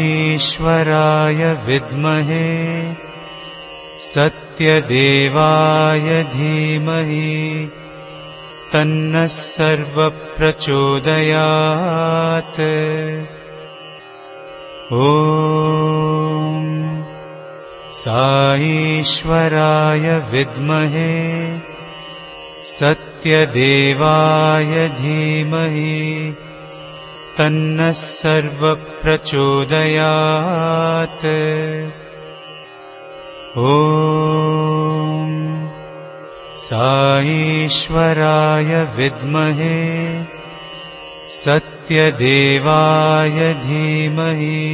साईश्वराय विद्महे सत्यदेवाय धीमहि तन्नः सर्वः प्रचोदयात्। ॐ साईश्वराय विद्महे सत्यदेवाय धीमहि तन्नः सर्वः प्रचोदयात्। ॐ साईश्वराय विद्महे सत्यदेवाय धीमहि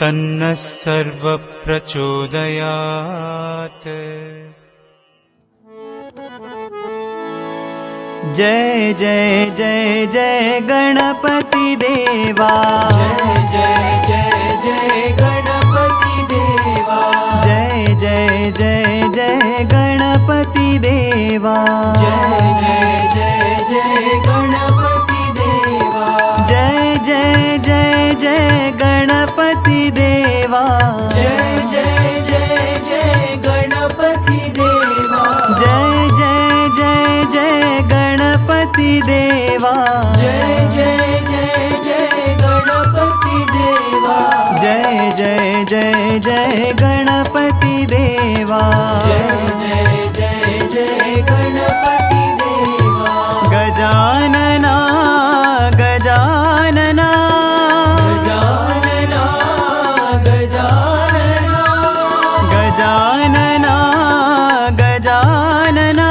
तन्नः सर्वः प्रचोदयात्। जय जय जय जय गणपति देवा, जय जय जय जय गणपति देवा, जय जय जय जय गणपति देवा, जय जय जय जय गणपति देवा, जय जय जय जय गणपति देवा, जय जय जय जय गणपति देवा, जय जय जय जय गणपति देवा, जय जय जय जय गणपति देवा, जय जय जय जय गणपति देवा, जय जय जय जय गणपति देवा, गजानना गजानना गजानना गजानना, गजानना गजानना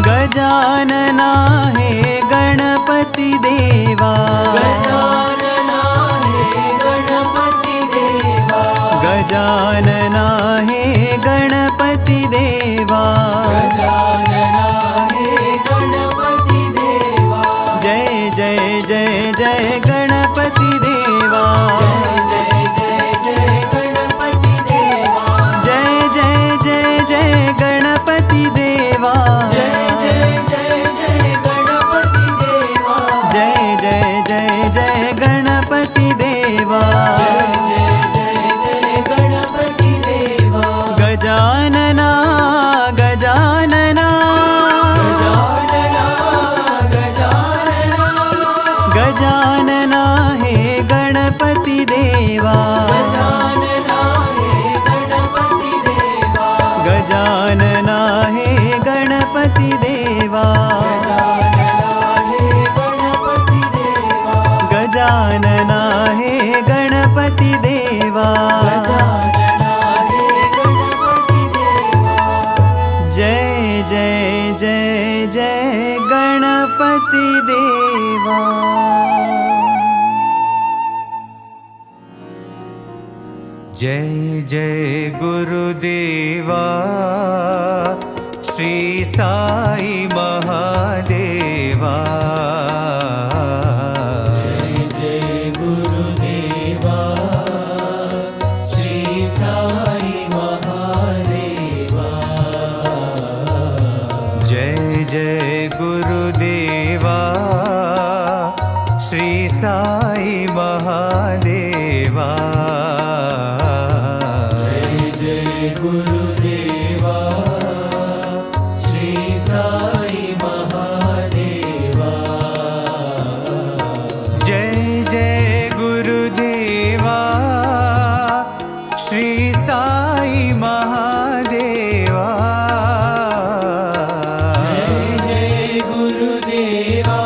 गजानना हे गणपति देवा, गजानना हे गणपति देवा, गजानना हे गणपति देवा, गजानना हे गणपति देवा, जय जय जय जय गणपति देवा, जय जय जय जय गणपति देवा, जय जय जय जय गणपति देवा, जय जय जय जय गणपति देवा, जय जय जय जय गणपति देवा, जय जय जय जय गणपति देवा, गजानना गजानना गजानना गजानना, गजानना हे गणपति देवा, गजानना हे गणपति देवा, गजानना हे गणपति देवा, गजानना हे गणपति देवा, गजानना हे गणपति देवा, जय जय जय जय गणपति देवा। जय जय गुरुदेवा श्री साई महादेवा, जय जय गुरुदेवा श्री साई महादेवा, जय जय गुरुदेवा श्री साई महादेवा, जय जय गुरुदेवा श्री साई महादेवा, जय जय गुरुदेवा श्री साई महादेवा, जय जय गुरुदेवा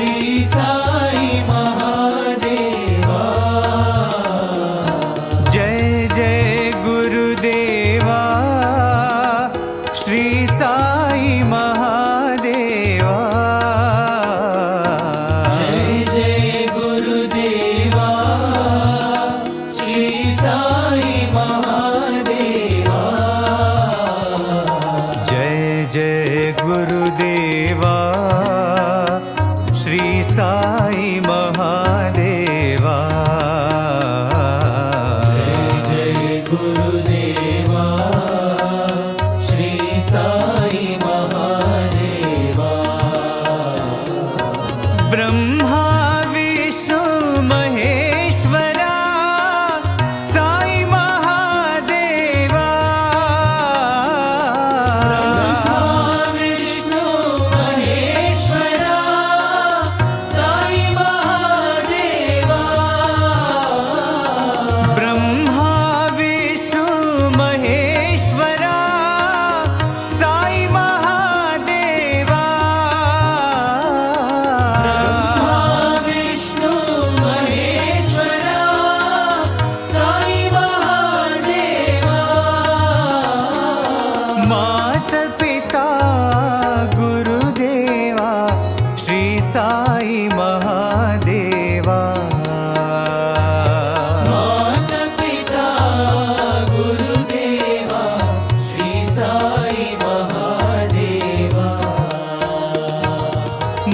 श्री साई महादेवा, जय जय गुरुदेवा श्री साई महादेवा, जय जय गुरुदेवा श्री साई महादेवा, जय जय गुरुदेवा श्री साई महादेवा, जय जय गुरुदेवा श्री साई महादेवा,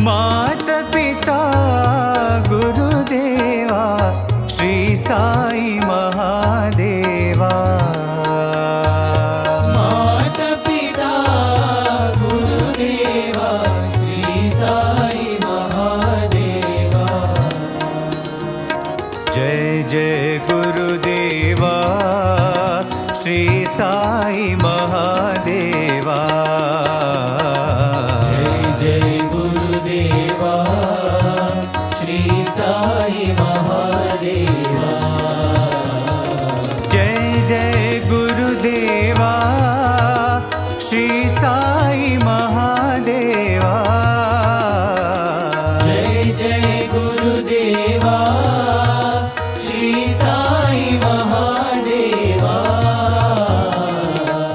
मात पिता गुरुदेवा श्री साई महादेवा। मात पिता गुरुदेवा श्री साई महादेवा। जय जय गुरुदेवा श्री साई महादेवा। जय जय गुरुदेवा श्री साई महादेवा। जय जय गुरुदेवा श्री साई महादेवा। जय जय गुरुदेवा श्री साई महादेवा।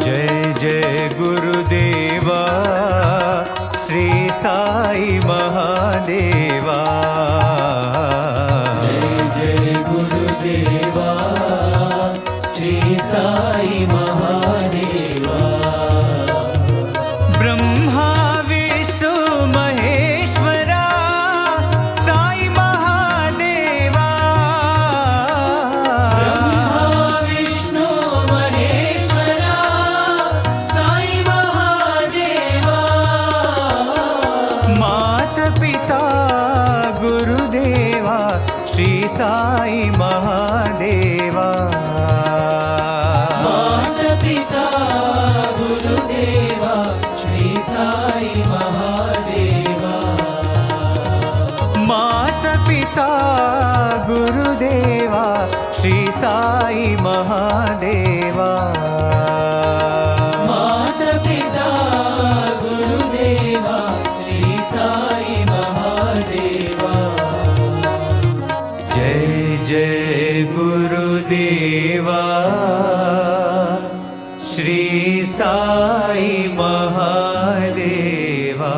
जय जय गुरुदेवा श्री साई महादेवा। जय जय गुरुदेवा श्री साई महादेवा। ब्रह्मा विष्णु महेश्वरा साई महादेवा। ब्रह्मा विष्णु महेश्वरा साई महादेवा। मात पिता गुरुदेवा श्री साई महादेवा। मात पिता गुरुदेवा श्री साई महादेवा। मात पिता गुरुदेवा श्री साई महादेवा। मात पिता गुरुदेवा श्री साई महादेवा। जय जय गुरुदेवा श्री साई महादेवा।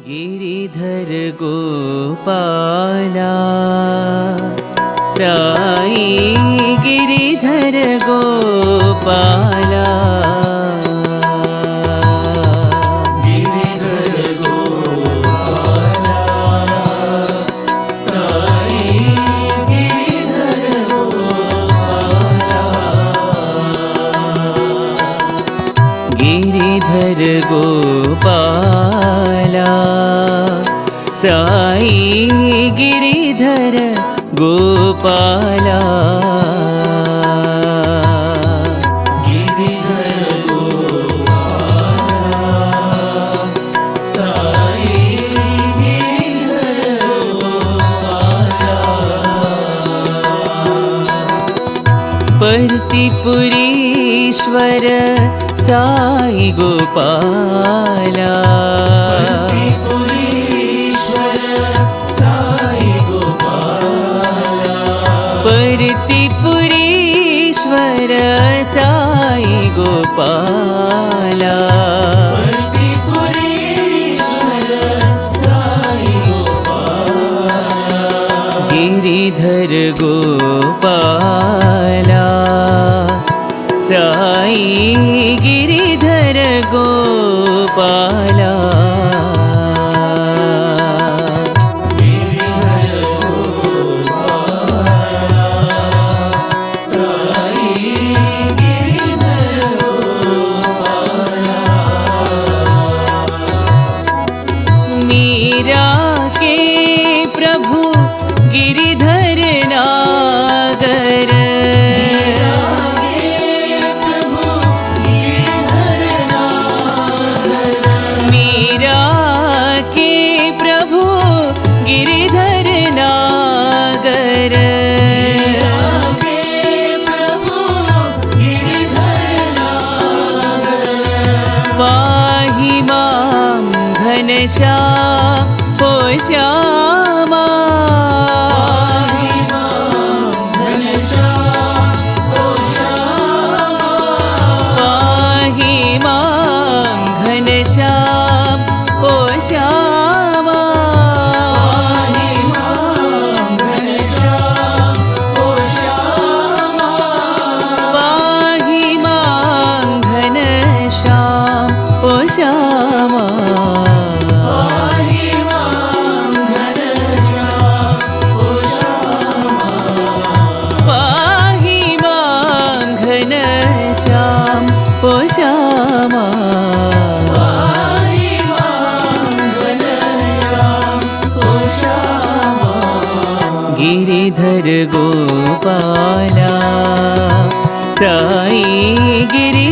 गिरिधर गोपाला साई गिरिधर गोपाला। गिरिधर गोपाला साई गिरिधर गोपाला। गिरिधर गोपाला साई गिरिधर गोपाला। गिरिधर गोपाला साई गिरिधर गोपाला। पर्तिपुरीश्वर साई गोपाला। पर्तिपुरीश्वर साई गोपाला। पर्तिपुरीश्वर साई गोपाला। पर्तिपुरीश्वर साई गोपाला। गिरिधर गोपाला साई गिरिधर गोपाला। गिरिधर गोपाला साई गिरिधर गोपाला। मीरा के प्रभु गिरिधर नागर। मीरा के प्रभु गिरिधर नागर। पाहि मां घनश्याम ओ श्यामा। पाहि मां घनश्याम ओ श्यामा। पाहि मां घनश्याम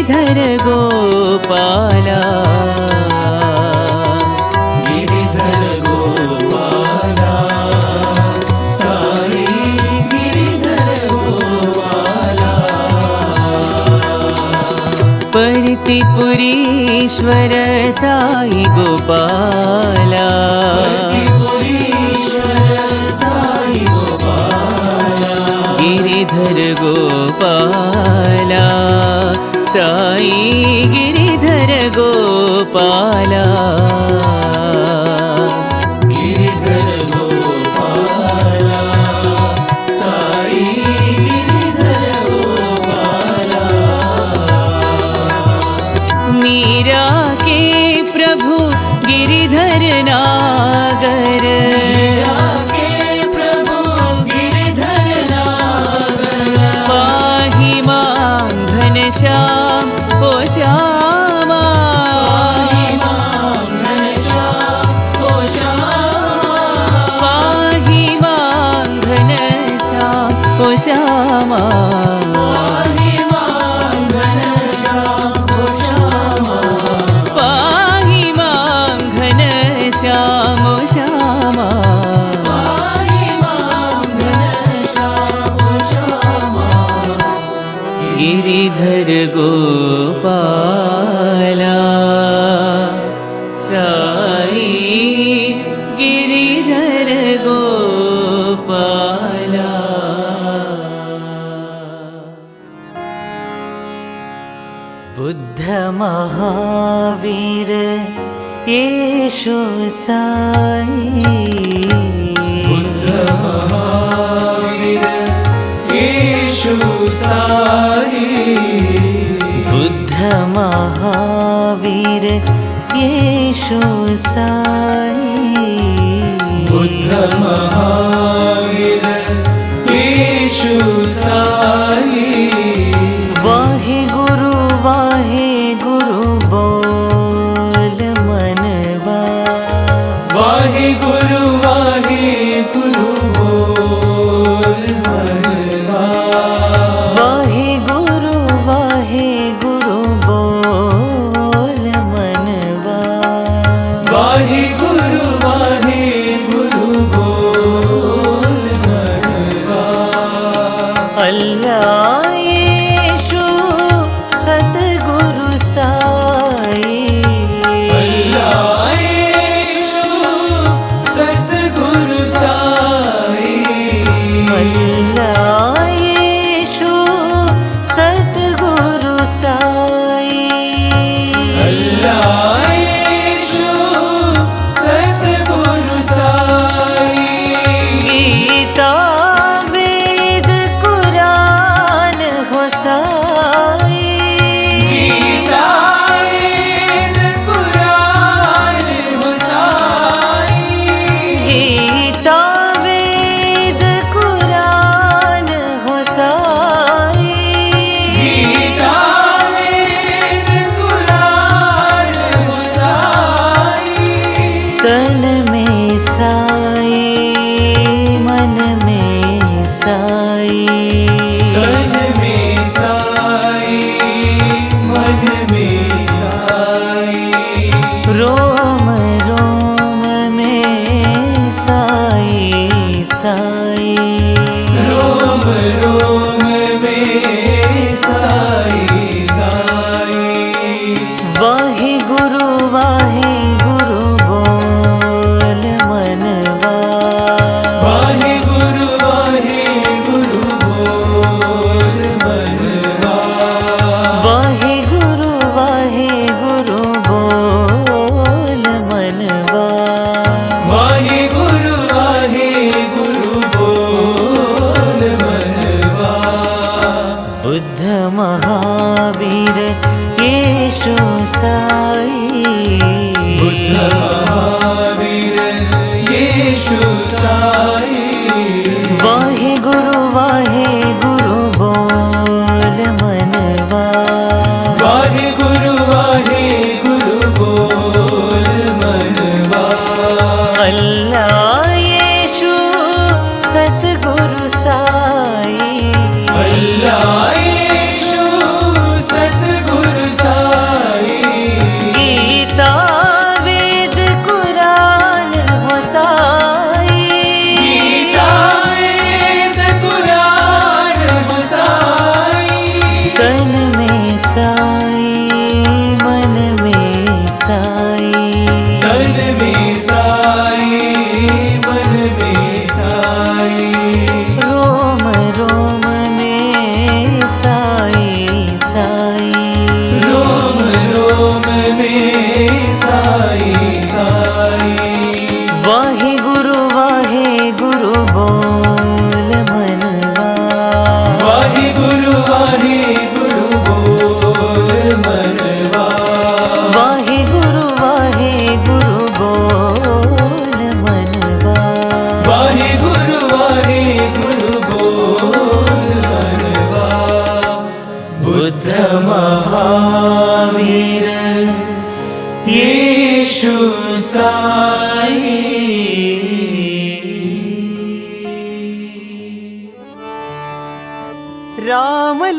गिरिधर गोपाला गिरिधर गोपाला साई गिरिधर गोपाला परिपुरीश्वर साई गोपाला गिरिधर गोपाला साई गिरिधर गोपाला गिरिधर गोपाला साई गिरिधर गोपाला मीरा के प्रभु गिरिधर नागर के प्रभु गिरिधर नागर पाहि मां घनश्याम ओ श्यामा पाहि मां घनश्याम ओ श्यामा पाहि मां घनश्याम ओ श्यामा गिरिधर गोपाला साई गिरिधर गोपाला बुद्ध महावीर येशु साई बुद्ध महावीर येशु साई बुद्ध महावीर येशु साई बुद्ध महावीर येशु साई वाहे गुरु बोल मनवा वाहे गुरु बोल मनवा वाहे गुरु बोल मनवा वाहे गुरु बोल मनवा अल्लाह येशु सतगुरु साई अल्लाह येशु सतगुरु साई अल्लाह येशु सतगुरु साई अल्लाह येशु सतगुरु साई गीता वेद कुरान हो साई गीता वेद कुरान हो साई गीता वेद कुरान हो साई गीता वेद कुरान हो साई तन में साई मन में साई तन में साई मन में साई रोम रोम में साई साई रोम रोम में साई साई वाहे गुरु बोल मनवा वाहे गुरु बोल मनवा वाहे गुरु बोल मनवा वाहे गुरु बोल मनवा बुद्ध महावीर येशु साई बुद्ध महावीर येशु साई वाहे गुरु बोल मनवा वाहे गुरु बोल मनवा अल्लाह येशु सतगुरु साई अल्लाह येशु सतगुरु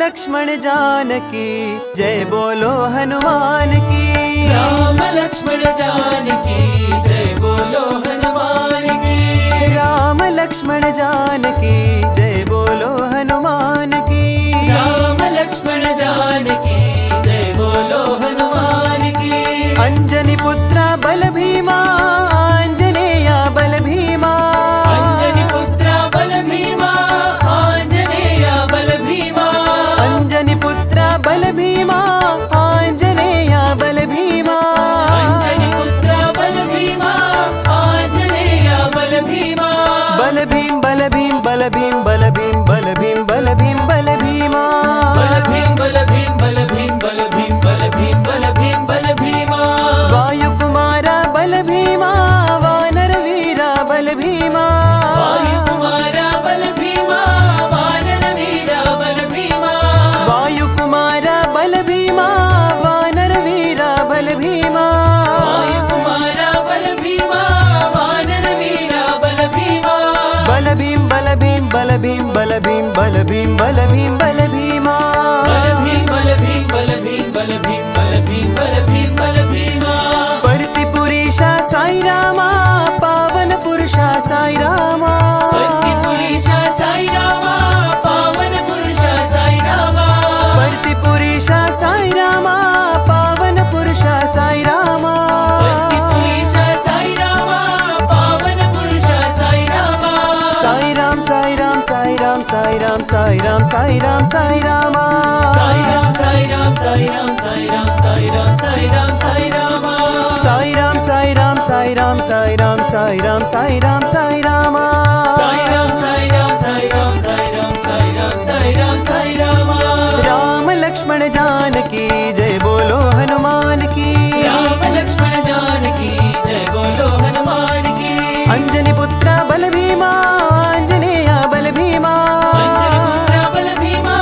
लक्ष्मण जानकी जय बोलो हनुमान की। राम लक्ष्मण जानकी जय बोलो हनुमान की। राम लक्ष्मण जानकी जय बोलो हनुमान की। राम लक्ष्मण जानकी जय बोलो हनुमान की। अंजनी पुत्र बल भीमा आंजनेय बल भीमा। अंजनी पुत्र बल भीमा आंजनेय बल भीमा। अंजनी पुत्र बल भीमा आंजनेय बल भीमा। अंजनी पुत्र बल भीमा आंजनेय बल भीमा। बल भीम बल भीम बल भीम बल भीम बल भीम बल भीम बल भीमा। बल भीम बल भीम बल भीम बल भीम बल भीम बल भीम बल भीमा। वायु कुमारा बल भीमा वानर वीरा बल भीमा। वायु कुमारा बल भीमा वानर वीरा बल भीमा। वायु कुमारा बल भीमा वानर वीरा बल भीमा। वायु कुमारा बल भीमा वानर वीरा बल भीमा। बल भीम बल भीम बल भीम बल भीम बल भीम बल भीम बल भीमा। बल भीम बल भीम बल भीम बल भीम बल भीम बल भीम बल भीमा। परति पुरीशा साई रामा पावन पुरुषा साई रामा। परति पुरीशा साई रामा पावन पुरुषा साई रामा। परति पुरीशा साई रामा पावन पुरुषा साई रामा। परति पुरीशा साई रामा पावन पुरुषा साई रामा। साई राम साई राम साई राम साई राम साई राम साई राम साई रामा। साई राम साई राम साई राम साई राम साई राम साई राम साई रामा। साई राम साई राम साई राम साई राम साई राम साई राम साई रामा। साई राम साई राम साई राम साई राम साई राम साई राम साई रामा। राम लक्ष्मण जानकी जय बोलो हनुमान की। राम लक्ष्मण जानकी जय बोलो हनुमान की। अंजनी पुत्र बल भीमा आंजनेय बल भीमा। अंजनी पुत्र बल भीमा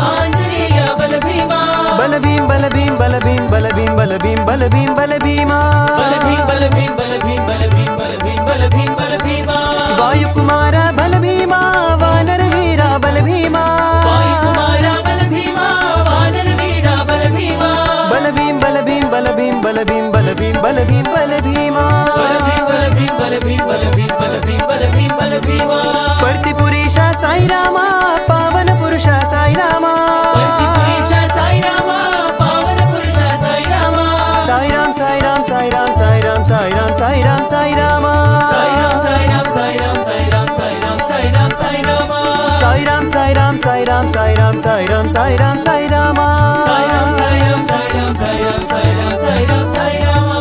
आंजनेय बल भीमा। बल भीम बल भीम बल भीम बल भीम बल भीम बल भीम बल भीमा। बल भीम बल भीम बल भीम बल भीम बल भीम बल भीम बल भीमा। वायु कुमारा बल भीमा वानर वीरा बल भीमा। वायु कुमारा बल भीमा वानर वीरा बल भीमा। बल भीम बल भीम बल भीम बल भीम बल भीम बल भीम बल भीमा। बल भीम बल भीम बल भीम बल भीम बल भीम बल भीम बल भीमा। परति पुरीशा साई रामा पावन पुरुषा साई रामा। परति पुरीशा साई रामा पावन पुरुषा साई रामा। साई राम साई राम साई राम साई राम साई राम साई राम साई रामा। साई राम साई राम साई राम साई राम साई राम साई राम साई रामा। साई राम साई राम साई राम साई राम साई राम साई राम साई रामा। साई राम साई राम साई राम साई राम साई राम साई राम साई रामा।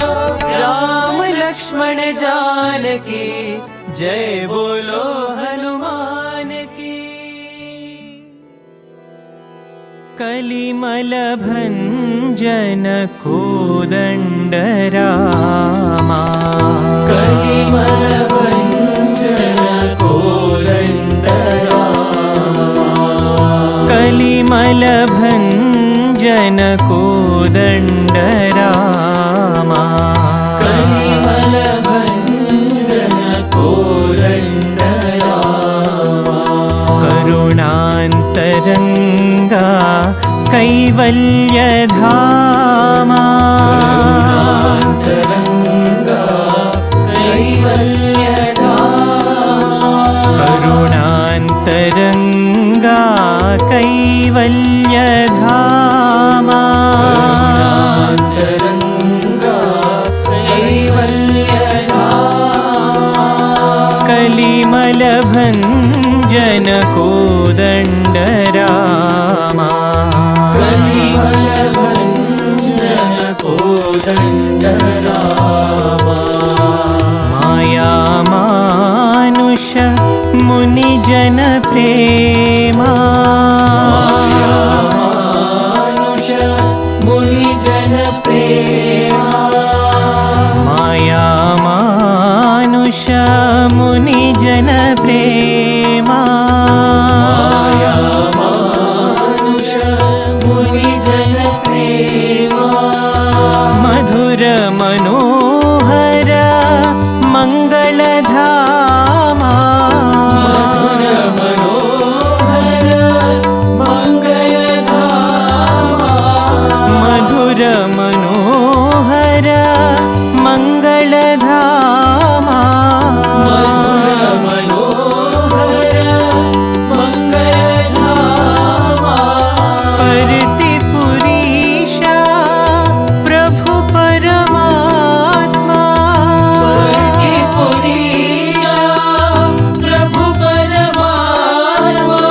राम लक्ष्मण जानकी जय बोलो हनुमान की। कलिमल भंजन कोदंड रामा। कलिमल भंजन कोदंड कलिमल भंजन कोदंड रामा। कलिमल भंजन कोदंड रामा। करुणांतरंगा कैवल्य धामा। करुणांतरंगा कैवल्य धामा। करुणांतरंगा कैवल्य धामा। करुणांतरंगा कैवल्य धामा। कलिमल भंजन कोदंड रामा। कलिमल भंजन कोदंड रामा। माया मानुष मुनि जन प्रेमा। माया मानुष मुनि जन प्रेमा। माया मानुष मुनि जन प्रेमा। माया मानुष मुनि जन प्रेमा। मधुर मनोहर मंगल धामा। मधुर मनोहर मंगल धामा। मधुर मनोहर मंगलधामा मनोहर मंगलधामा परतिपुरीशा प्रभु परमात्मा परतिपुरीशा प्रभु परमात्मा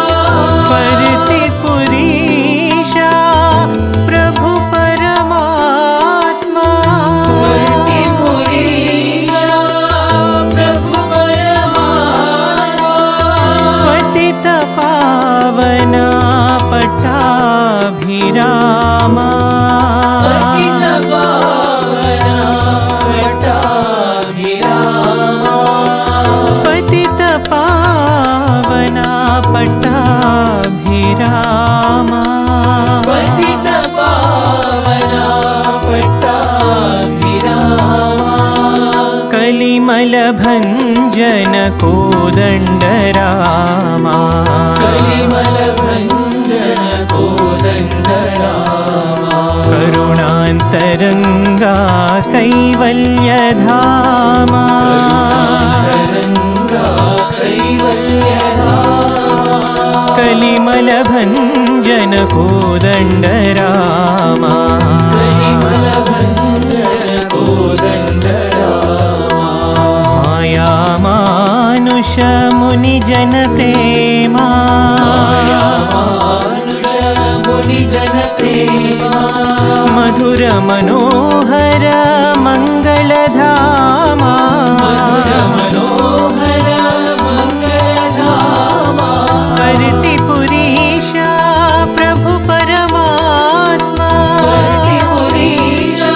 परतिपुरीशा प्रभु परमात्मा परतिपुरीशा प्रभु परमात्मा पतित पावना पट्टाभिरामा पतित पावना पट्टाभिरामा पतित पावना पट्टाभिरामा पतित पावना पट्टाभिरामा कलिमल भंजन कोदंडरामा कलिमल भंजन कोदंडरामा करुणांतरंगा कैवल्यधामा तरंगा कैवल्यधामा कलिमल भंजन कोदंडरामा कलिमल भंजन कोदंडरामा माया मानुष मुनिजन प्रेमा मानुष मुनिजन प्रेमा मधुर मनोहर मंगलधामा मधुर मनोहर मंगलधामा परतिपुरीशा प्रभु परमात्मा परतिपुरीशा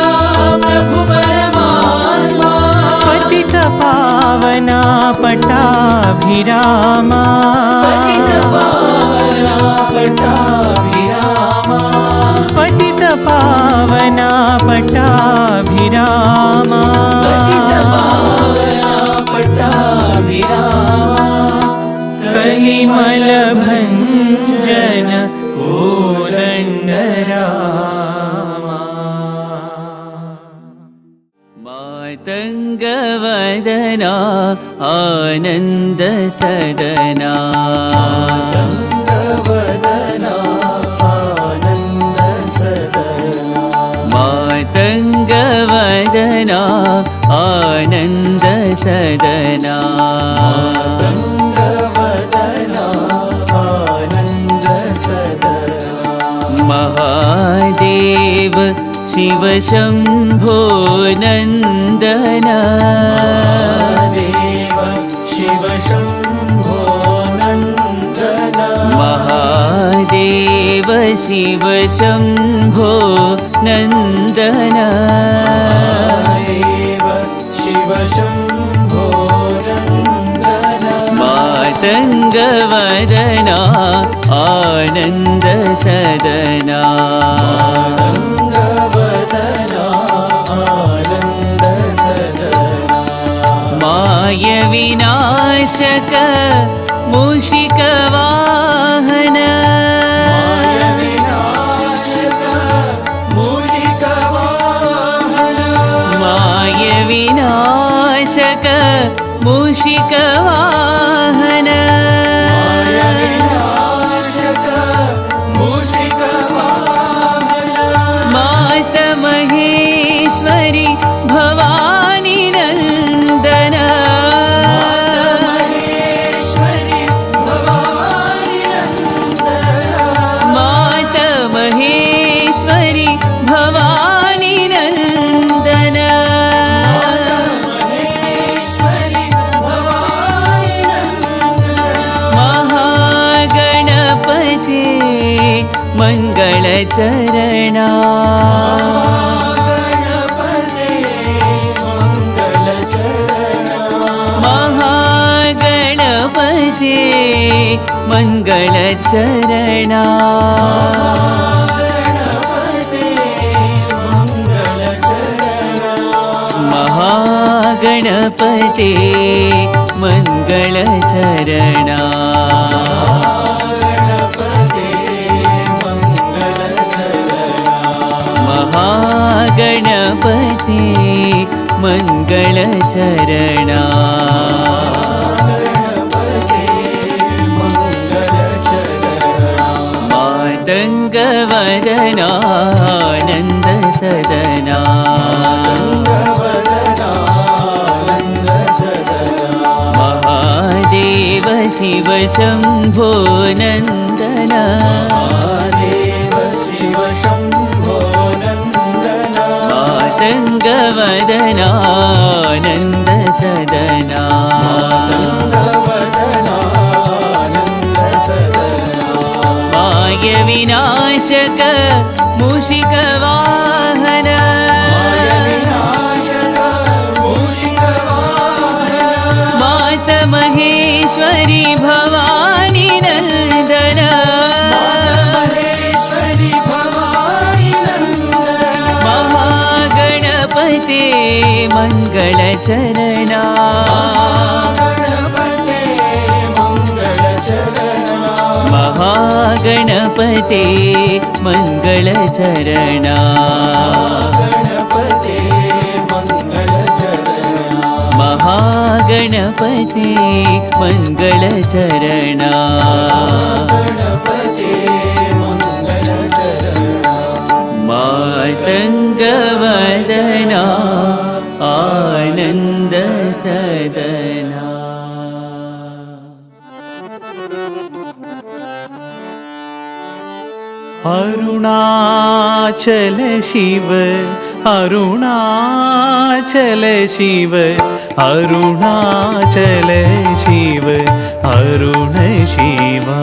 प्रभु परमात्मा पतित पावना पट्टाभिरामा पतित पावना पट्टाभिरामा पतित पावना पट्टाभिरामा पतित पावना पट्टाभिरामा कलिमल भंजन कोदंडरामा मातंगवदना आनंद सदना वदना आनंद सदना मातंगवदना आनंद सदना वदना आनंद सदना महादेव शिव शंभो नंदना देव शिव शंभो नंदना महादेव शिव शंभो नंदना देव शिव शंभो नंदना मातंगवदना आनंद सदना वदना आनंद सदना माय विनाशक मूषिक वाहन विनाशक मूषिक वाहन माय विनाशक मूषिक वाहन विनाशक मूषिक वाहन मात महेश्वरी भवानी नंदन महेश्वरी भवानी नंदना मात महेश्वरी भवानी नंदन महेश्वरी भवानी नंदना महागणपते मंगल चरणा गणपते मंगल चरणा महागणपते मंगल चरणा गणपते मंगल चरणा महागणपते मंगल चरणा गणपते मंगल चरणा महागणपते मङ्गलचरणा मातङ्गवदनानन्द सदना महादेव शिव शम्भो नन्दना मातङ्गवदनानन्द सदना माय विनाशक मूषिकवाहन मात महेश्वरी भवानी नन्दन महागणपते मङ्गलचरणा महागणपते मङ्गलचरणा महागणपते मङ्गलचरणा मातङ्गवदना आनन्द सदना अरुणाचल शिव अरुणाचल शिव अरुणाचल शिव अरुण शिवा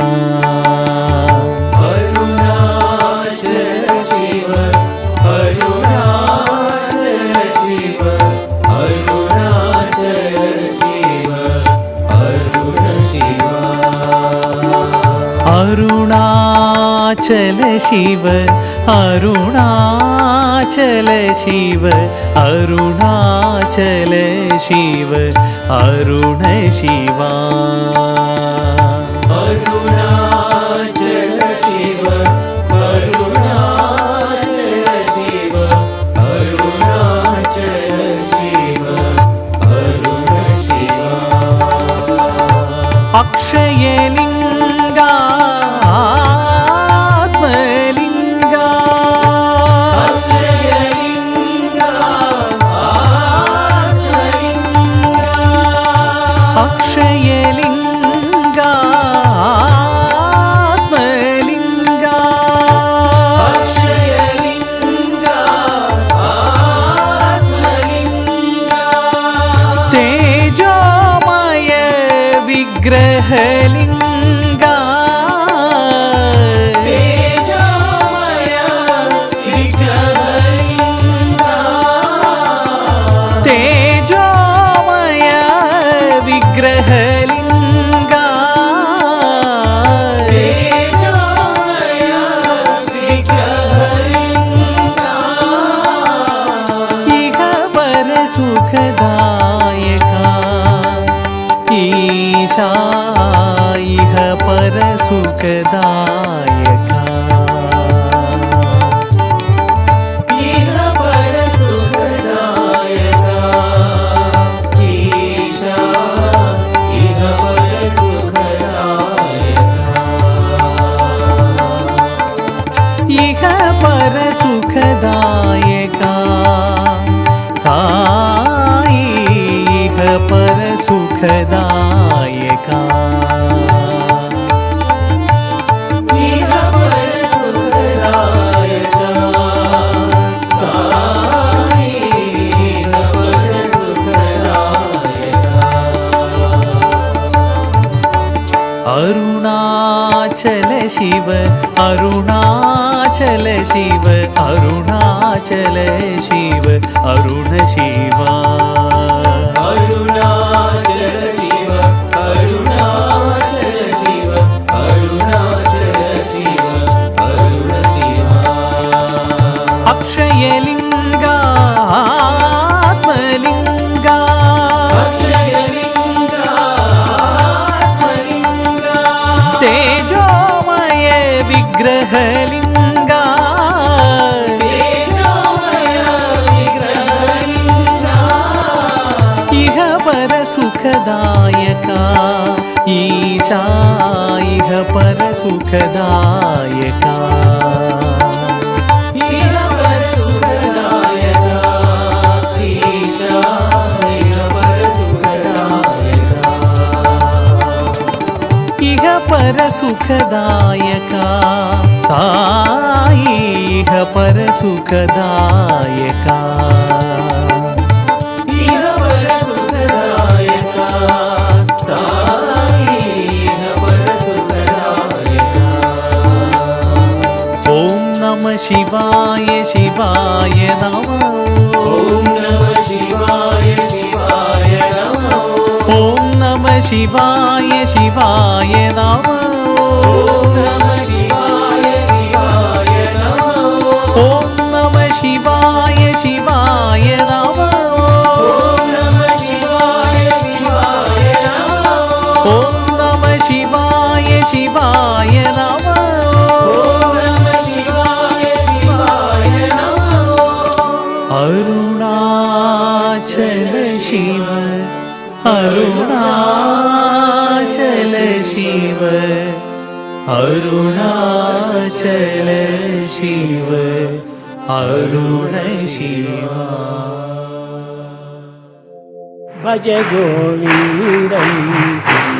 अरुणाचल शिव अरुणाचल शिव अरुणाचल शिव अरुण शिवा अरुणाचल शिव अरुणाचल शिव अरुणाचल शिव अरुण शिवा अरुणाचल शिव अरुणाचल शिव अरुणाचल शिव अरुण शिवा अक्षयलिंगा अक्षयलिंगा आत्मलिंगा अक्षयलिंगा आत्मलिंगा तेजोमय विग्रहलिंगा तेजोमय विग्रहलिंगा तेजोमय विग्रहलिंगा तेजोमय विग्रहलिंगा इह पर सुखदायका ईशा इह पर सुखदायका इह पर सुखदायका ईशा इह पर सुखदायका इह पर सुखदायका साई इह पर सुखदायका इह पर सुखदायका साई इह पर सुखदायका अरुणाचल शिव अरुणाचल शिव अरुणाचल शिव अरुण शिवा अरुणाचल शिव अरुणाचल शिव अरुणाचल शिव अरुण शिवा अक्षयलिंगा आत्मलिंगा अक्षयलिंगा आत्मलिंगा तेजोमय विग्रहलिंगा तेजो सुखदायका इह पर सुखदायका ईशा इह पर सुखदायका इह पर सुखदायका साई इह पर सुखदायका इह पर सुखदायका साई इह पर सुखदायका ओम नमः शिवाय शिवाय नमः ओम नमः शिवाय शिवाय नमः ओम नमः शिवाय शिवाय नमः ओम नमः शिवाय शिवाय नमः ओम नमः शिवाय शिवाय नमः ओम नमः शिवाय शिवाय नमः ओम नमः शिवाय शिवाय नमः ओम नमः शिवाय शिवाय नमः अरुणाचल शिव अरुणाचल शिव अरुणाचल शिव अरुण शिवा भज गोविन्दं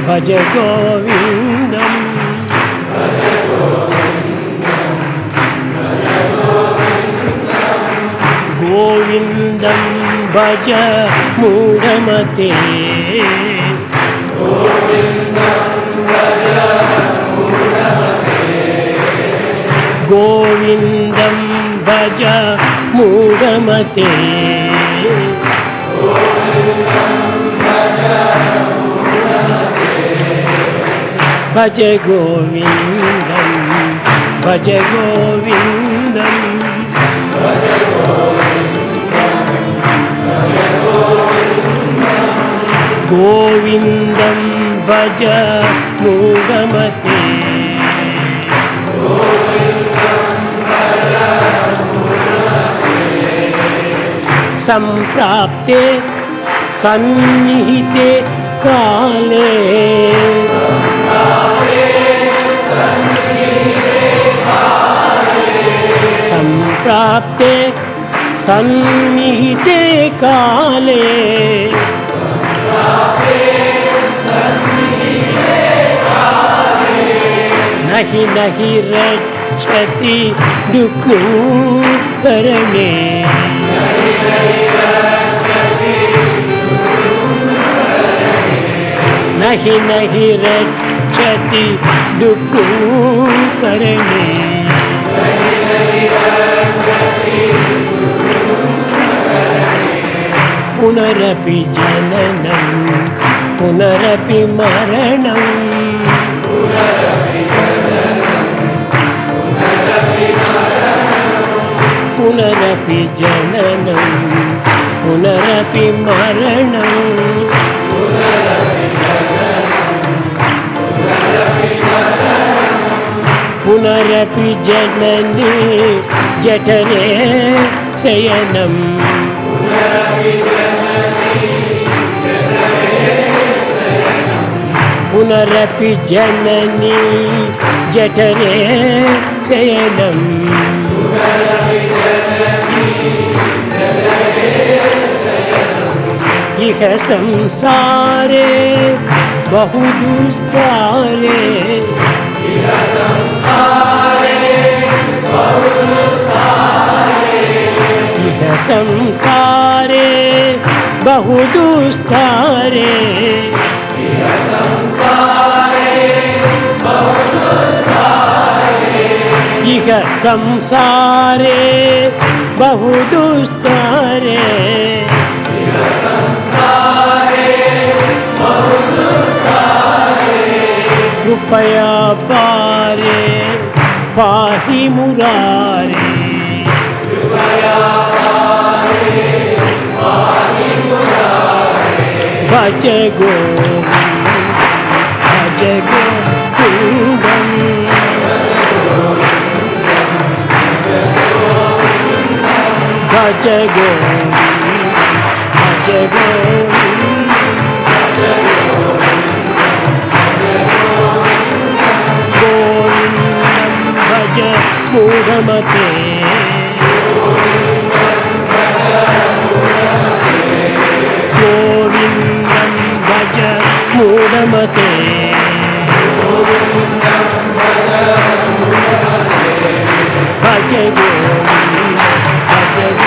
भज गोविन्दं गोविन्दं भज मूढमते गोविन्दं भज मूढमते भज गोविन्दं भज गोविन्दं गोविन्दं भज मूढमते सम्प्राप्ते सन्निहिते काले सम्प्राप्ते सन्निहिते काले नहि नहि रक्षति दुःखकरणे नहि नहि रक्षति दुःखकरणे पुनरपि जननं पुनरपि मरणं पुनरपि जननं पुनरपि मरणं पुनरपि जननी जठरे शयनं पुनरपि जननी जठरे शयनं इह संसारे बहु दुस्तारे इह संसारे बहु दुस्तारे इह संसारे बहु दुस्तारे कृपया पारे पाहि मुरारे भज गोविन्दं भज गोविन्दं మూఢమతే గోవిందం భజ మూఢమతే భజ గోవిందం భజ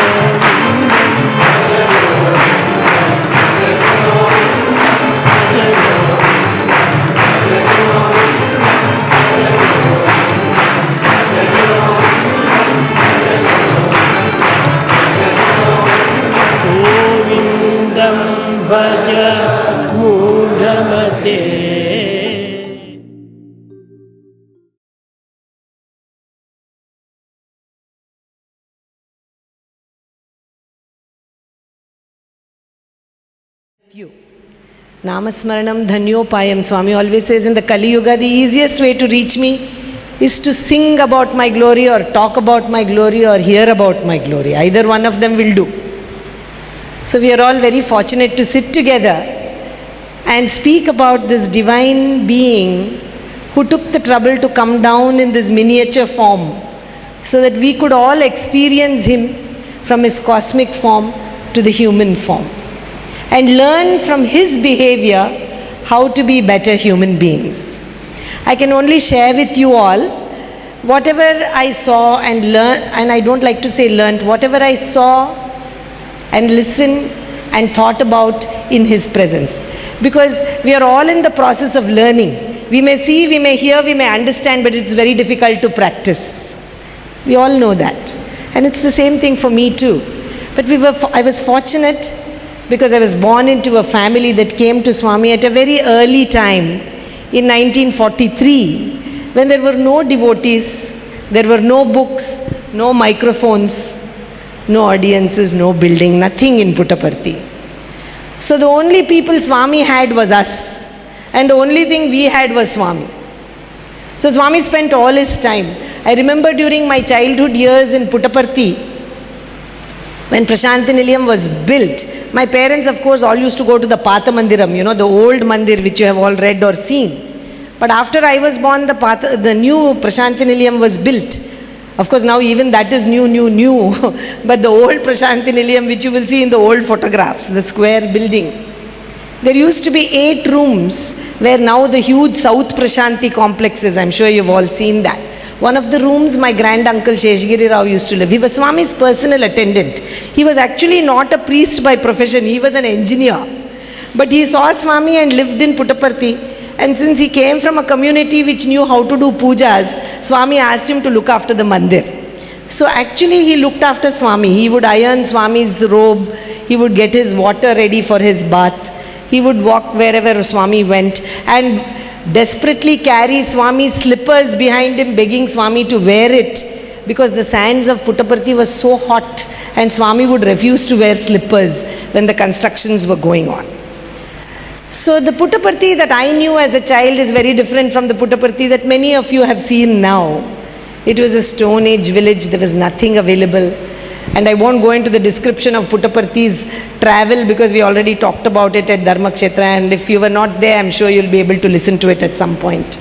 గోవిందం భజ మూఢమతే. You. Namasmaranam Dhanyopayam. Swami always says in the Kali Yuga, the easiest way to reach me is to sing about my glory or talk about my glory or hear about my glory. Either one of them will do. So we are all very fortunate to sit together and speak about this divine being who took the trouble to come down in this miniature form so that we could all experience him from his cosmic form to the human form and learn from his behavior how to be better human beings. I can only share with you all whatever I saw and learned, and I don't like to say learned, whatever I saw and listened and thought about in his presence. Because we are all in the process of learning. We may see, we may hear, we may understand, but it's very difficult to practice. We all know that. And it's the same thing for me too. But I was fortunate because I was born into a family that came to Swami at a very early time in 1943, when there were no devotees, there were no books, no microphones, no audiences, no building, nothing in Puttaparthi. So the only people Swami had was us, and the only thing we had was Swami. So Swami spent all his time. I remember during my childhood years in Puttaparthi, when Prashanti Nilayam was built, my parents of course all used to go to the Patha Mandiram, you know, the old mandir which you have all read or seen. But after I was born, the new Prashanti Nilayam was built. Of course now even that is new. But the old Prashanti Nilayam which you will see in the old photographs, the square building. There used to be 8 rooms where now the huge South Prashanti complex is. I'm sure you've all seen that. One of the rooms my grand uncle Sheshgiri Rao used to live. He was Swami's personal attendant. He was actually not a priest by profession. He was an engineer. But he saw Swami and lived in Puttaparthi. And since he came from a community which knew how to do pujas, Swami asked him to look after the mandir. So actually he looked after Swami. He would iron Swami's robe. He would get his water ready for his bath. He would walk wherever Swami went and desperately carry Swami's slippers behind him, begging Swami to wear it, because the sands of Puttaparthi was so hot and Swami would refuse to wear slippers when the constructions were going on. So the Puttaparthi that I knew as a child is very different from the Puttaparthi that many of you have seen now. It was a Stone Age village. There was nothing available. And I won't go into the description of Puttaparthi's travel because we already talked about it at Dharmakshetra, and if you were not there, I'm sure you'll be able to listen to it at some point.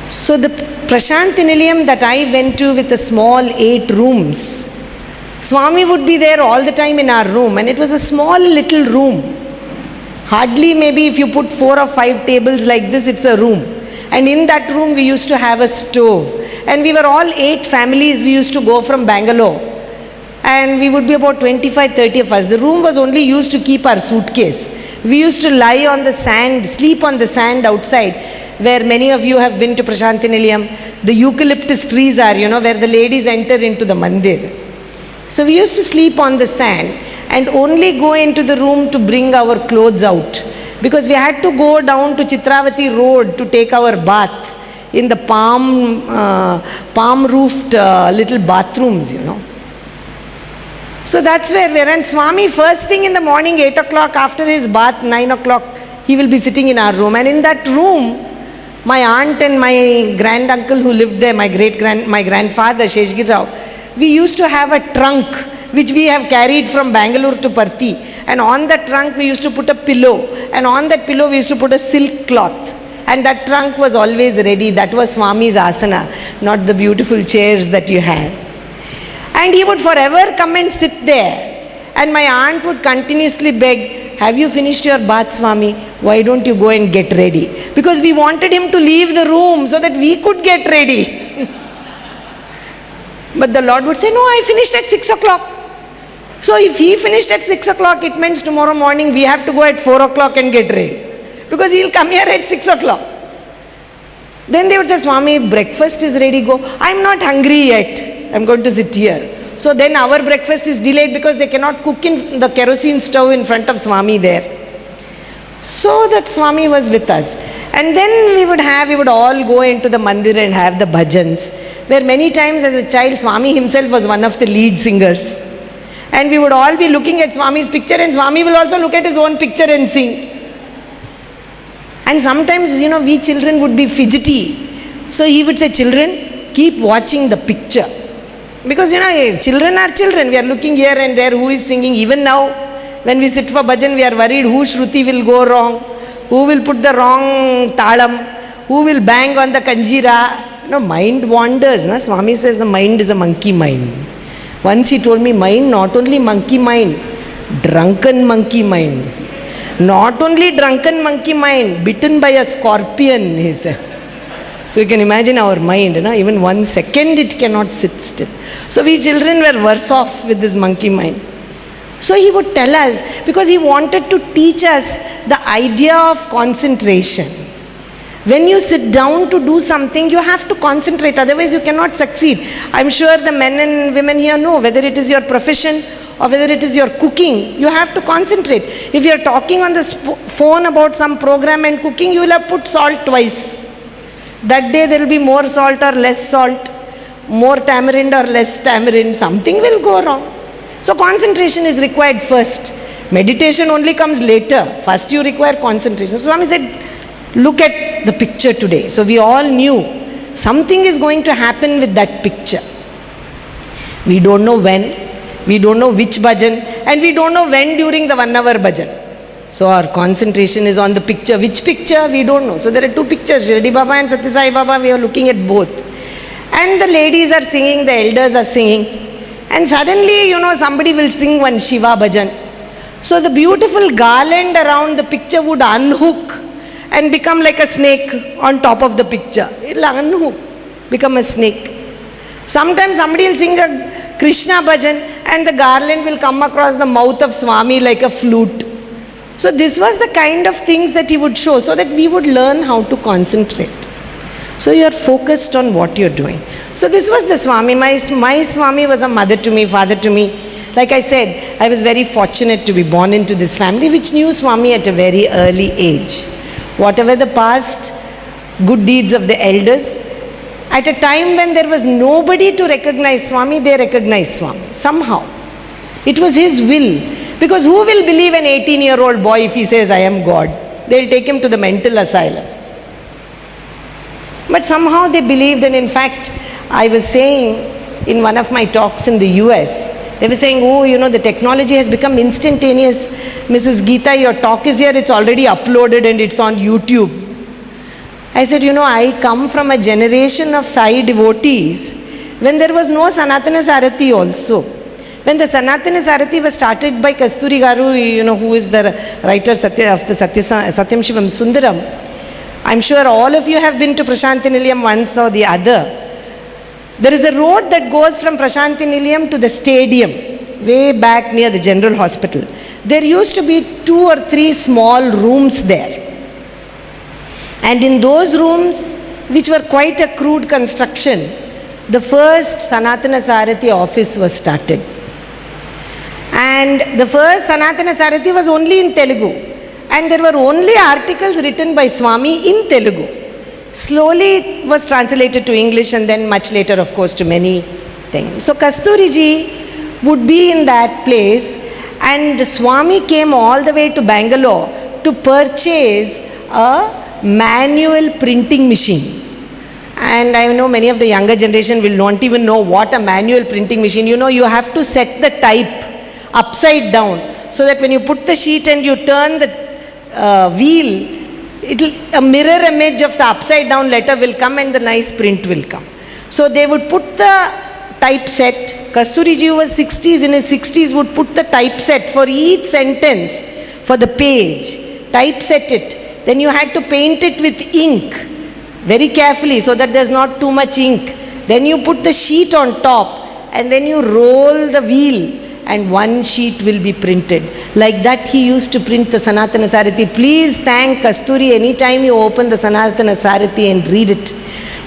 So the Prashanti Nilayam that I went to with a small 8 rooms, Swami would be there all the time in our room, and it was a small little room. Hardly, maybe if you put 4 or 5 tables like this, it's a room. And in that room we used to have a stove. And we were all 8 families. We used to go from Bangalore. And we would be about 25-30 of us. The room was only used to keep our suitcase. We used to lie on the sand, sleep on the sand outside, where many of you have been to Prashanti Nilayam. The eucalyptus trees are, you know, where the ladies enter into the mandir. So we used to sleep on the sand and only go into the room to bring our clothes out, because we had to go down to Chitravati Road to take our bath in the palm roofed little bathrooms, you know. So that's where we are. And Swami, first thing in the morning, 8 o'clock, after his bath, 9 o'clock, he will be sitting in our room. And in that room, my aunt and my grand uncle who lived there, my grandfather, Sheshgiri Rao, we used to have a trunk which we have carried from Bangalore to Parthi. And on that trunk we used to put a pillow. And on that pillow we used to put a silk cloth. And that trunk was always ready. That was Swami's asana, not the beautiful chairs that you have. And he would forever come and sit there. And my aunt would continuously beg, have you finished your bath, Swami? Why don't you go and get ready? Because we wanted him to leave the room so that we could get ready. But the Lord would say, no, I finished at 6 o'clock. So if he finished at 6 o'clock, it means tomorrow morning we have to go at 4 o'clock and get ready. Because he'll come here at 6 o'clock. Then they would say, Swami, breakfast is ready, go. I'm not hungry yet. I'm going to sit here. So then our breakfast is delayed because they cannot cook in the kerosene stove in front of Swami there. So that Swami was with us. And then we would all go into the mandir and have the bhajans, where many times as a child, Swami himself was one of the lead singers. And we would all be looking at Swami's picture, and Swami will also look at his own picture and sing. And sometimes, we children would be fidgety. So he would say, children, keep watching the picture. Because, children are children. We are looking here and there who is singing. Even now, when we sit for bhajan, we are worried who Shruti will go wrong, who will put the wrong talam, who will bang on the kanjira. Mind wanders. Swami says the mind is a monkey mind. Once he told me, mind, not only monkey mind, drunken monkey mind. Not only drunken monkey mind, bitten by a scorpion, he said. So you can imagine our mind, even 1 second it cannot sit still. So we children were worse off with this monkey mind. So he would tell us, because he wanted to teach us the idea of concentration. When you sit down to do something, you have to concentrate, otherwise you cannot succeed. I'm sure the men and women here know, whether it is your profession or whether it is your cooking, you have to concentrate. If you are talking on the phone about some program and cooking, you will have put salt twice. That day there will be more salt or less salt, more tamarind or less tamarind, something will go wrong. So concentration is required first. Meditation only comes later. First you require concentration. Swami said, look at the picture today. So we all knew something is going to happen with that picture. We don't know when, we don't know which bhajan, and we don't know when during the 1 hour bhajan. So our concentration is on the picture. Which picture? We don't know. So there are 2 pictures, Shirdi Baba and Satya Sai Baba. We are looking at both. And the ladies are singing, the elders are singing. And suddenly, somebody will sing one Shiva bhajan. So the beautiful garland around the picture would unhook and become like a snake on top of the picture. It will unhook, become a snake. Sometimes somebody will sing a Krishna bhajan and the garland will come across the mouth of Swami like a flute. So this was the kind of things that he would show, so that we would learn how to concentrate. So you are focused on what you are doing. So this was the Swami. My Swami was a mother to me, father to me. Like I said, I was very fortunate to be born into this family which knew Swami at a very early age. Whatever the past good deeds of the elders, at a time when there was nobody to recognize Swami, they recognized Swami somehow. It was his will. Because who will believe an 18-year-old boy if he says, I am God? They'll take him to the mental asylum. But somehow they believed, and in fact, I was saying in one of my talks in the US, they were saying, the technology has become instantaneous. Mrs. Geeta, your talk is here, it's already uploaded and it's on YouTube. I said, I come from a generation of Sai devotees when there was no Sanatana Sarathi also. When the Sanatana Sarathi was started by Kasturi Garu, who is the writer of the Satyam Shivam Sundaram, I'm sure all of you have been to Prashanti Nilayam once or the other. There is a road that goes from Prashanti Nilayam to the stadium, way back near the General Hospital. There used to be 2 or 3 small rooms there. And in those rooms, which were quite a crude construction, the first Sanatana Sarathi office was started. And the first Sanatana Sarathi was only in Telugu. And there were only articles written by Swami in Telugu. Slowly it was translated to English and then much later, of course, to many things. So Kasturiji would be in that place, and Swami came all the way to Bangalore to purchase a manual printing machine. And I know many of the younger generation will not even know what a manual printing machine. You have to set the type upside down so that when you put the sheet and you turn the wheel, a mirror image of the upside down letter will come and the nice print will come. So they would put the typeset. Kasturiji was 60s, in his 60s would put the typeset for each sentence, for the page, typeset it. Then you had to paint it with ink very carefully so that there's not too much ink. Then you put the sheet on top and then you roll the wheel and one sheet will be printed. Like that he used to print the Sanatana Sarathi. Please thank Kasturi anytime you open the Sanatana Sarathi and read it.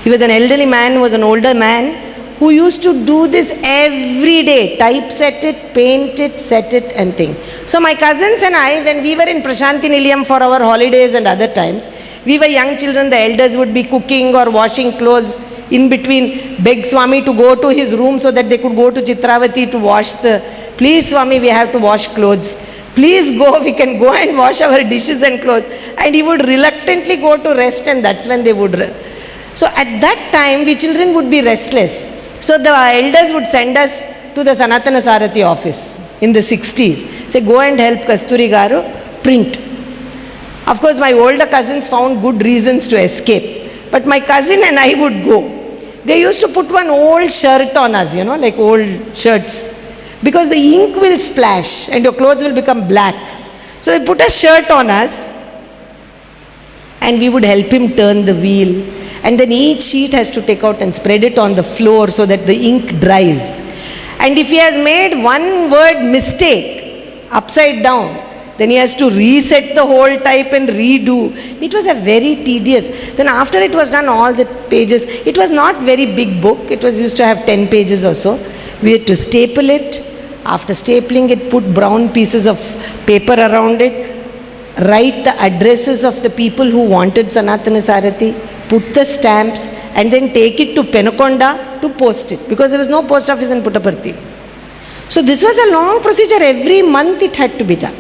He was an elderly man, was an older man who used to do this every day, typeset it, paint it, set it and thing. So my cousins and I, when we were in Prashanti Nilayam for our holidays and other times, we were young children, the elders would be cooking or washing clothes. In between, beg Swami to go to his room so that they could go to Chitravati to wash the, please Swami, we have to wash clothes. Please go, we can go and wash our dishes and clothes. And he would reluctantly go to rest and that's when they would. So at that time, we children would be restless. So the elders would send us to the Sanatana Sarathi office in the 60s. Say, go and help Kasturi Garu print. Of course, my older cousins found good reasons to escape. But my cousin and I would go. They used to put one old shirt on us, like old shirts. Because the ink will splash and your clothes will become black. So they put a shirt on us and we would help him turn the wheel. And then each sheet has to take out and spread it on the floor so that the ink dries. And if he has made one word mistake upside down, then he has to reset the whole type and redo. It was a very tedious. Then after it was done, all the pages, it was not very big book. It was used to have 10 pages or so. We had to staple it. After stapling it, put brown pieces of paper around it, write the addresses of the people who wanted Sanatana Sarathi, put the stamps and then take it to Penukonda to post it because there was no post office in Puttaparthi. So this was a long procedure. Every month it had to be done.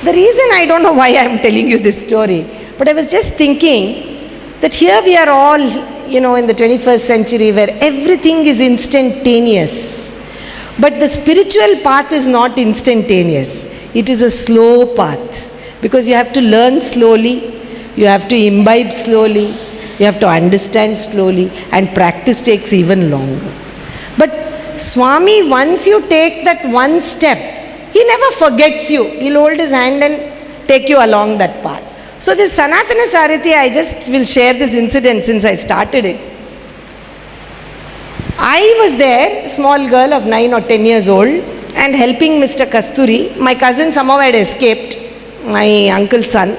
The reason, I don't know why I am telling you this story, but I was just thinking that here we are all, in the 21st century where everything is instantaneous. But the spiritual path is not instantaneous. It is a slow path because you have to learn slowly. You have to imbibe slowly, you have to understand slowly, and practice takes even longer. But Swami, once you take that one step, he never forgets you. He'll hold his hand and take you along that path. So this Sanatana Sarathi, I just will share this incident since I started it. I was there, small girl of 9 or 10 years old, and helping Mr. Kasturi. My cousin somehow had escaped, my uncle's son.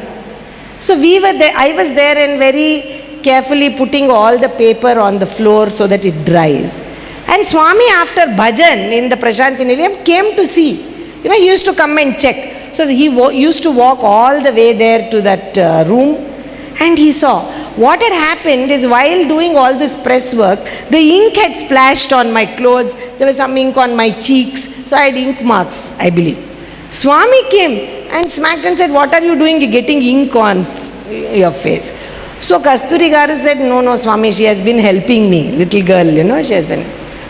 So we were there, I was there and very carefully putting all the paper on the floor so that it dries. And Swami, after bhajan in the Prashanti Nilayam, came to see. He used to come and check. So he used to walk all the way there to that room and he saw. What had happened is while doing all this press work, the ink had splashed on my clothes. There was some ink on my cheeks. So I had ink marks, I believe. Swami came and smacked and said, what are you doing? You're getting ink on your face. So Kasturi Garu said, no, Swami, she has been helping me. Little girl, she has been.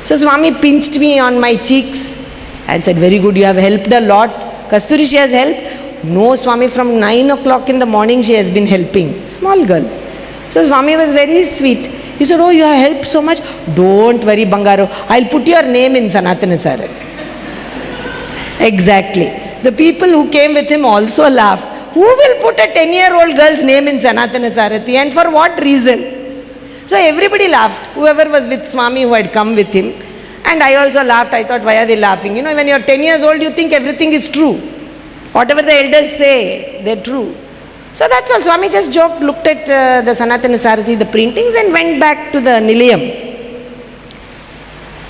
So Swami pinched me on my cheeks and said, very good, you have helped a lot. Kasturi, she has helped? No, Swami, from 9 o'clock in the morning she has been helping. Small girl. So Swami was very sweet. He said, oh, you have helped so much. Don't worry, Bangaro. I'll put your name in Sanatana Sarathi. Exactly. The people who came with him also laughed. Who will put a 10-year-old girl's name in Sanatana Sarathi and for what reason? So everybody laughed. Whoever was with Swami who had come with him. And I also laughed. I thought, why are they laughing? When you're 10 years old, you think everything is true. Whatever the elders say, they're true. So that's all. Swami just joked, looked at the Sanatana Sarathi, the printings and went back to the Nilayam.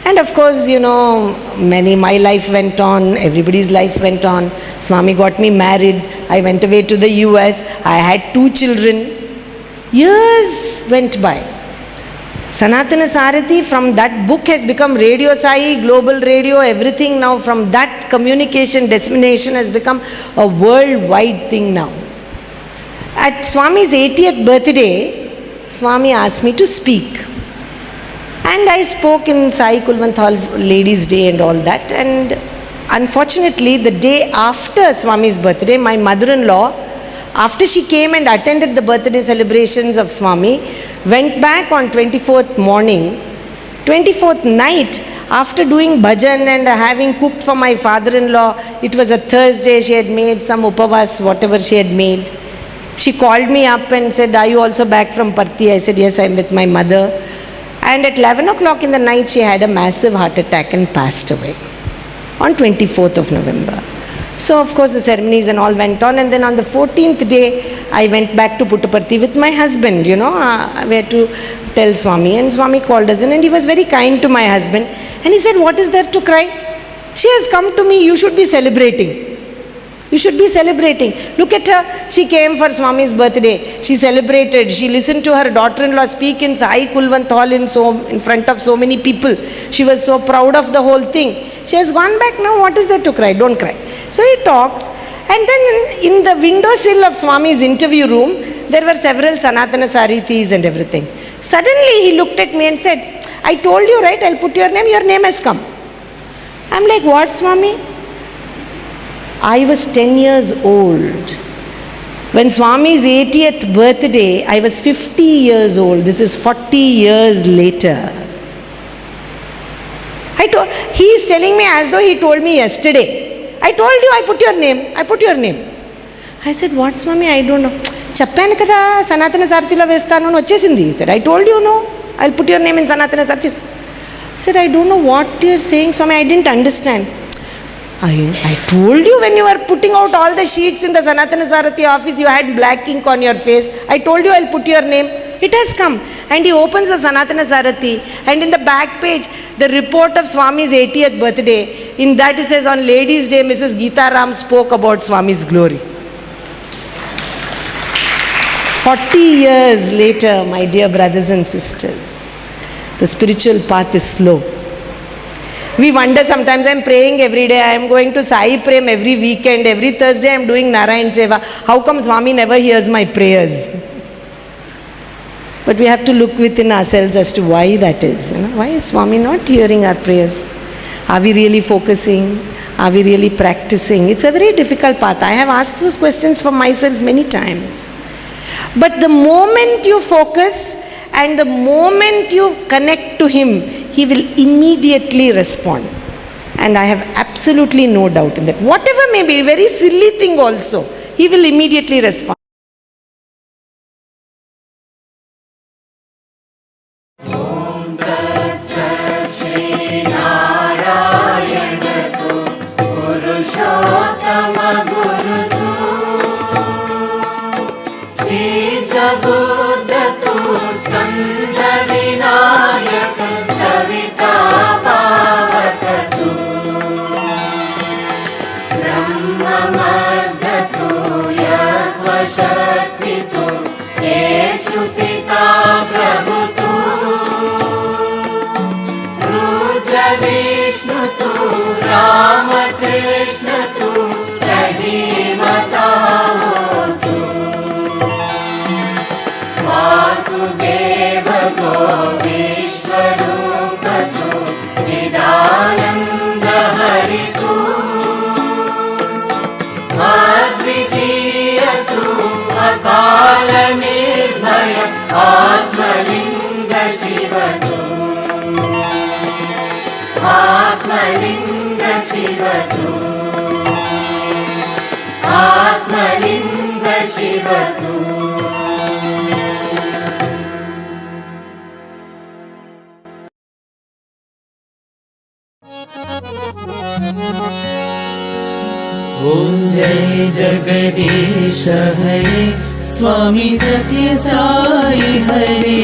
And of course, my life went on, everybody's life went on. Swami got me married. I went away to the US. I had 2 children. Years went by. Sanatana Sarathi, from that book has become Radio Sai, Global Radio, everything now. From that communication dissemination has become a worldwide thing now. At Swami's 80th birthday, Swami asked me to speak. And I spoke in Sai Kulwanthal Ladies' Day and all that. And unfortunately, the day after Swami's birthday, my mother-in-law After she came and attended the birthday celebrations of Swami, went back on 24th morning, 24th night, after doing bhajan and having cooked for my father-in-law, it was a Thursday, she had made some upavas, whatever she had made. She called me up and said, "Are you also back from Parthi?" I said, "Yes, I'm with my mother." And at 11 o'clock in the night, she had a massive heart attack and passed away on 24th of November. So, of course, the ceremonies and all went on. And then on the 14th day, I went back to Puttaparthi with my husband, we had to tell Swami. And Swami called us in and he was very kind to my husband. And he said, "What is there to cry? She has come to me, you should be celebrating. You should be celebrating. Look at her. She came for Swami's birthday. She celebrated. She listened to her daughter-in-law speak in Sai Kulwant Hall in front of so many people. She was so proud of the whole thing. She has gone back now. What is there to cry? Don't cry." So he talked. And then in the windowsill of Swami's interview room, there were several Sanatana Sarithis and everything. Suddenly he looked at me and said, "I told you, right? I'll put your name. Your name has come." I'm like, "What, Swami?" I was 10 years old. When Swami's 80th birthday, I was 50 years old. This is 40 years later. He is telling me as though he told me yesterday. "I told you, I put your name. I put your name." I said, "What, Swami? I don't know." "Chappanu kada Sanatana Sarithilo vestanu ani vachesindi." He said, "I told you, no. I'll put your name in Sanatana Sarithilo." I said, "I don't know what you're saying, Swami. I didn't understand." I told you when you were putting out all the sheets in the Sanatana Sarathi office, you had black ink on your face. I told you I'll put your name. It has come. And he opens the Sanatana Sarathi, and in the back page, the report of Swami's 80th birthday. In that it says, "On Ladies' Day, Mrs. Geeta Ram spoke about Swami's glory." 40 years later, my dear brothers and sisters, the spiritual path is slow. We wonder sometimes, I'm praying every day, I am going to Sai Prem every weekend, every Thursday I am doing Narayan Seva. How come Swami never hears my prayers? But we have to look within ourselves as to why that is. Why is Swami not hearing our prayers? Are we really focusing? Are we really practicing? It's a very difficult path. I have asked those questions for myself many times. But the moment you focus and the moment you connect to Him, He will immediately respond. And I have absolutely no doubt in that. Whatever may be, very silly thing also, He will immediately respond. ओम जय जगदीश हरे स्वामी सत्य साई हरे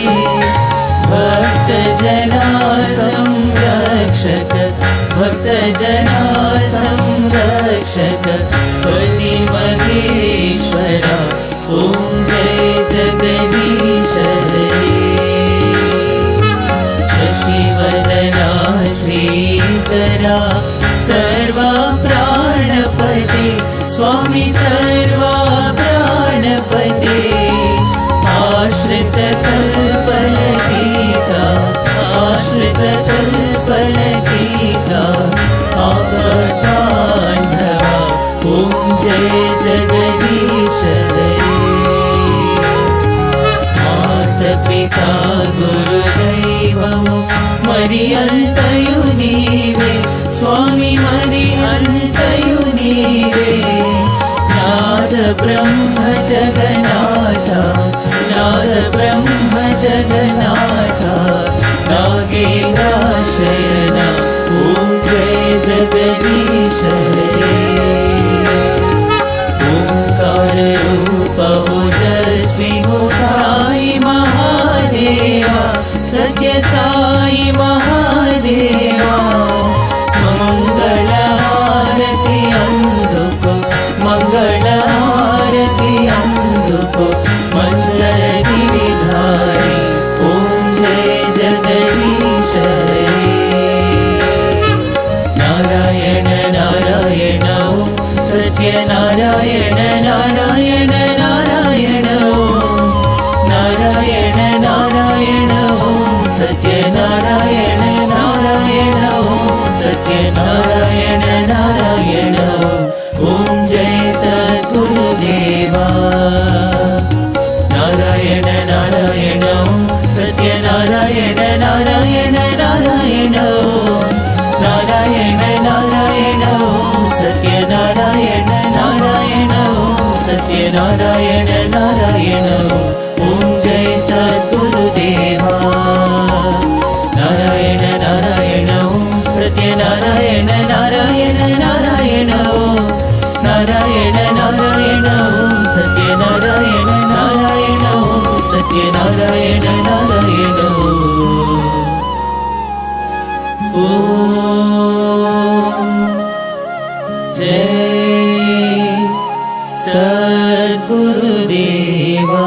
भक्त जना संरक्षक भक्त जना संरक्षक पति महेश्वरा ओम जय जगदीश हरे शशिवदना श्रीकरा सर्वा प्राणपते स्वामी सर्वा प्राणपते आश्रित कल्पलतिका आश्रित कल्पलतिका आपतांधवा ओम जय जगदीश हरे ब्रह्म जगन्नाथ नाद ब्रह्म जगन्नाथ नागेन्द्र शयन ओम जय जगदीश हरे ओंकार रूप ओजस्वी हो साई महादेवा सत्य साई महादेवा मंगल आरती अंधुको मंगल आरती अंधुको मंदर गिरिधारी ओम जय जगदीश हरे नारायण नारायण ओम सत्य नारायण नारायण नारायण ओम नारायण नारायण ओम सत्य नारायण नारायण ओम सत्य नारायण नारायण ओम जय सद्गुरुदेवा नारायण नारायण ओम सत्य नारायण नारायण नारायण ओम नारायण नारायण ओम सत्य नारायण नारायण ओम सत्य नारायण नारायण ओम जय सद्गुरुदेवा नारायण नारायण ओम सत्य नारायण नारायण नारायण ओम नारायण नारायण ओम सत्य नारायण नारायण ओम सत्य नारायण नारायण ओम जय सद्गुरुदेवा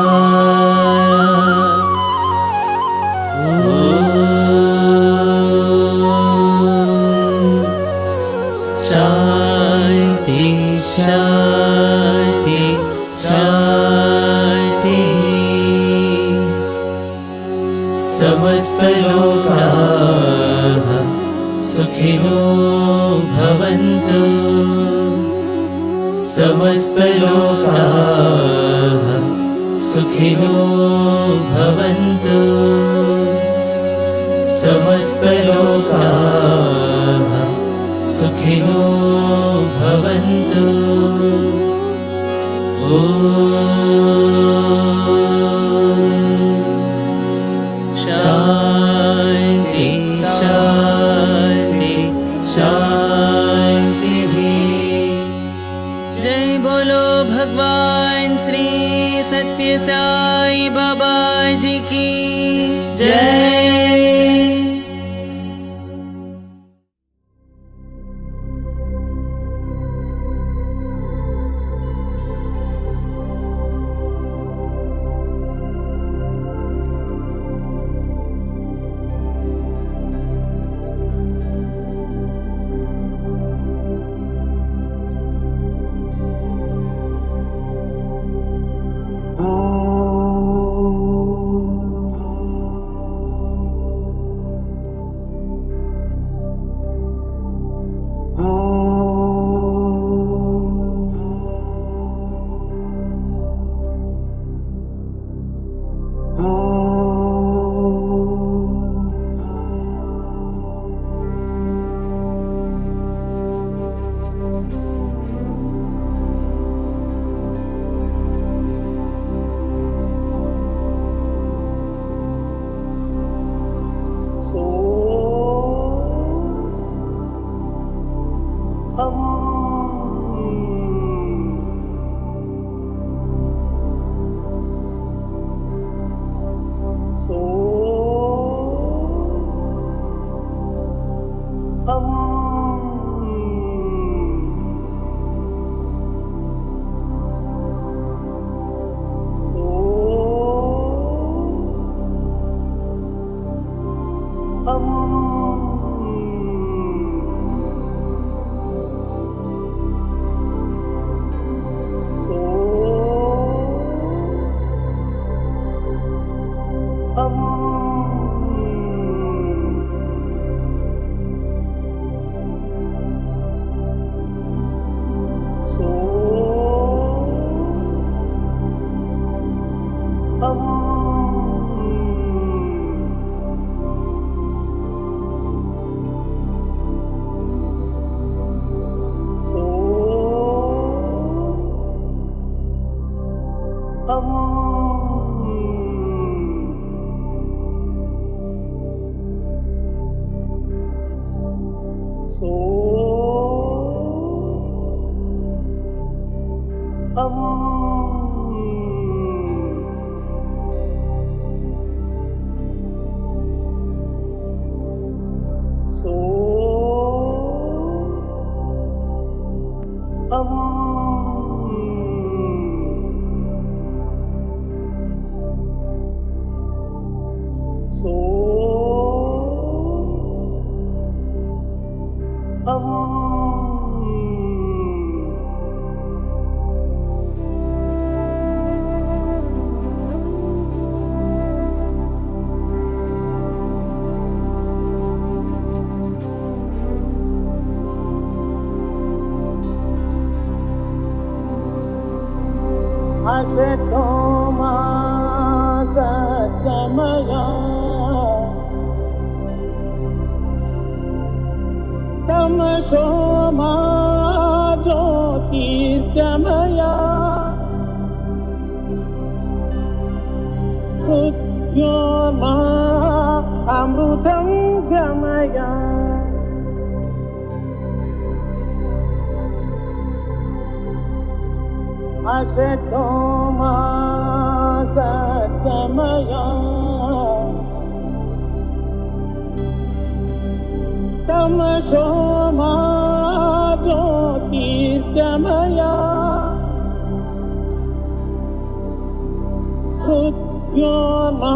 शांति शांति शांति समस्त लोकाः सुखिनो भवन्तु समस्त लोकाः सुखिनो भवन्तु समस्त लोकाः सुखिनो भवन्तु शांति शांति शांति जय बोलो भगवान श्री सत्य साई बाबा जी की जय। असतो मा सतमया तमसो मा ज्योतिर्गमया मृत्योर्मा अमृतं गमया असतो मा सतमया तमसो मा ज्योतिर्गमया मृत्योर्मा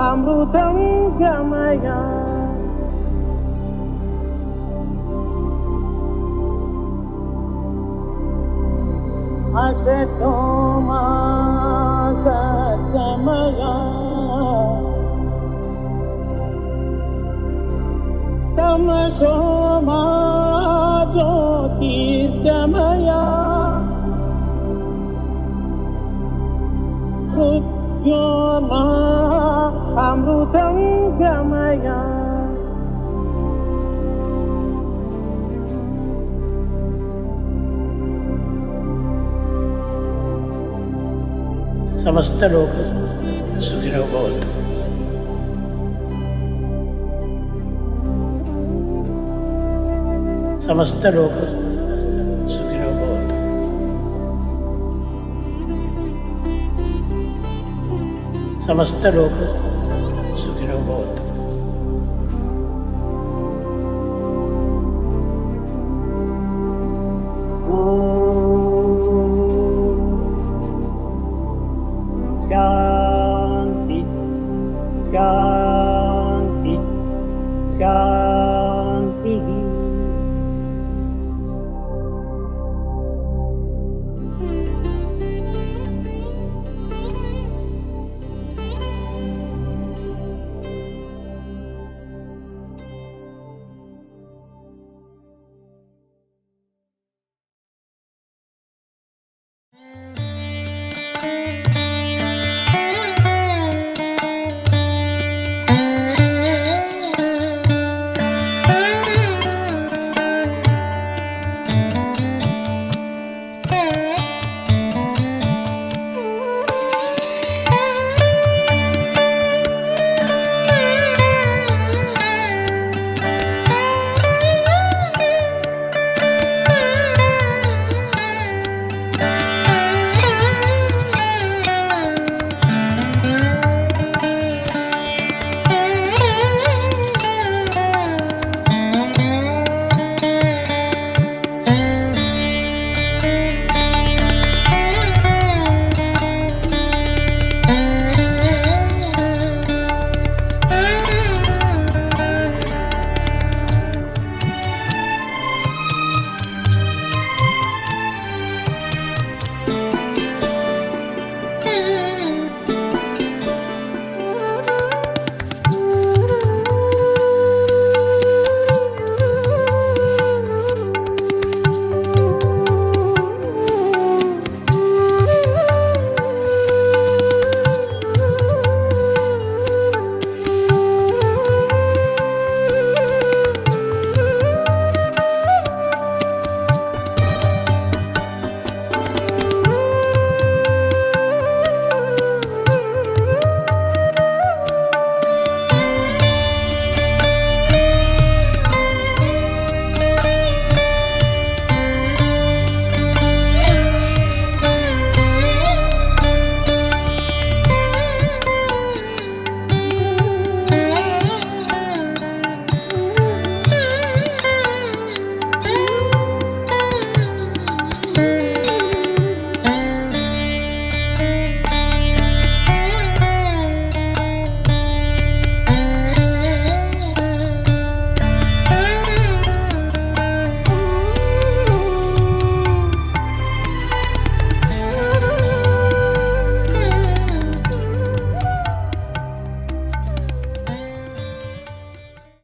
अमृतं गमया असतो मा सतमया तमसो मा ज्योतिर्गमया मृत्योर्मा अमृतं गमया समस्त लोक सुखिनो भवन्तु। समस्त लोक सुखिनो भवन्तु। समस्त लोक सुखिनो भवन्तु।